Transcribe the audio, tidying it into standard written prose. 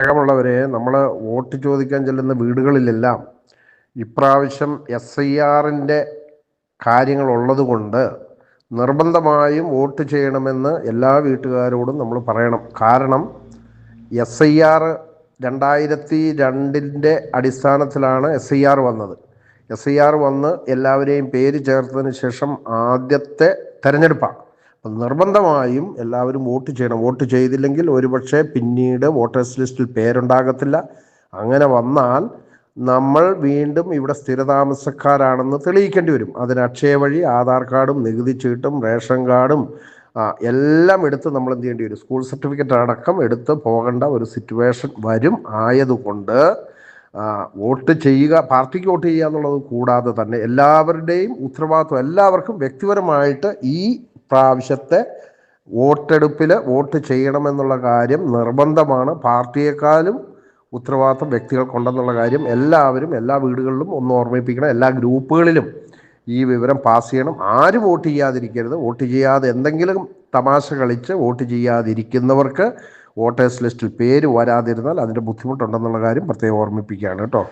സ്നേഹമുള്ളവരെ, നമ്മൾ വോട്ട് ചോദിക്കാൻ ചെല്ലുന്ന വീടുകളിലെല്ലാം ഇപ്രാവശ്യം SIR കാര്യങ്ങൾ ഉള്ളതുകൊണ്ട് നിർബന്ധമായും വോട്ട് ചെയ്യണമെന്ന് എല്ലാ വീട്ടുകാരോടും നമ്മൾ പറയണം. കാരണം SIR 2002 അടിസ്ഥാനത്തിലാണ് SIR വന്നത്. SIR വന്ന് എല്ലാവരെയും പേര് ചേർത്തതിന് ശേഷം ആദ്യത്തെ തെരഞ്ഞെടുപ്പാണ്. അപ്പം നിർബന്ധമായും എല്ലാവരും വോട്ട് ചെയ്യണം. വോട്ട് ചെയ്തില്ലെങ്കിൽ ഒരുപക്ഷെ പിന്നീട് വോട്ടേഴ്സ് ലിസ്റ്റിൽ പേരുണ്ടാകത്തില്ല. അങ്ങനെ വന്നാൽ നമ്മൾ വീണ്ടും ഇവിടെ സ്ഥിരതാമസക്കാരാണെന്ന് തെളിയിക്കേണ്ടി വരും. അതിന് അക്ഷയ വഴി ആധാർ കാർഡും നികുതി ചീട്ടും റേഷൻ കാർഡും എല്ലാം എടുത്ത് നമ്മൾ എന്ത് ചെയ്യേണ്ടി വരും? സ്കൂൾ സർട്ടിഫിക്കറ്റ് അടക്കം എടുത്ത് പോകേണ്ട ഒരു സിറ്റുവേഷൻ വരും. ആയതുകൊണ്ട് വോട്ട് ചെയ്യുക, പാർട്ടിക്ക് വോട്ട് ചെയ്യുക എന്നുള്ളത് കൂടാതെ തന്നെ എല്ലാവരുടെയും ഉത്തരവാദിത്വം, എല്ലാവർക്കും വ്യക്തിപരമായിട്ട് ഈ പ്രാവശ്യത്തെ വോട്ടെടുപ്പിൽ വോട്ട് ചെയ്യണമെന്നുള്ള കാര്യം നിർബന്ധമാണ്. പാർട്ടിയെക്കാളും ഉത്തരവാദിത്വം വ്യക്തികൾക്കുണ്ടെന്നുള്ള കാര്യം എല്ലാവരും എല്ലാ വീടുകളിലും ഒന്ന് ഓർമ്മിപ്പിക്കണം. എല്ലാ ഗ്രൂപ്പുകളിലും ഈ വിവരം പാസ് ചെയ്യണം. ആരും വോട്ട് ചെയ്യാതിരിക്കരുത്. വോട്ട് ചെയ്യാതെ എന്തെങ്കിലും തമാശ കളിച്ച് വോട്ട് ചെയ്യാതിരിക്കുന്നവർക്ക് വോട്ടേഴ്സ് ലിസ്റ്റിൽ പേര് വരാതിരുന്നാൽ അതിൻ്റെ ബുദ്ധിമുട്ടുണ്ടെന്നുള്ള കാര്യം പ്രത്യേകം ഓർമ്മിപ്പിക്കുകയാണ് കേട്ടോ.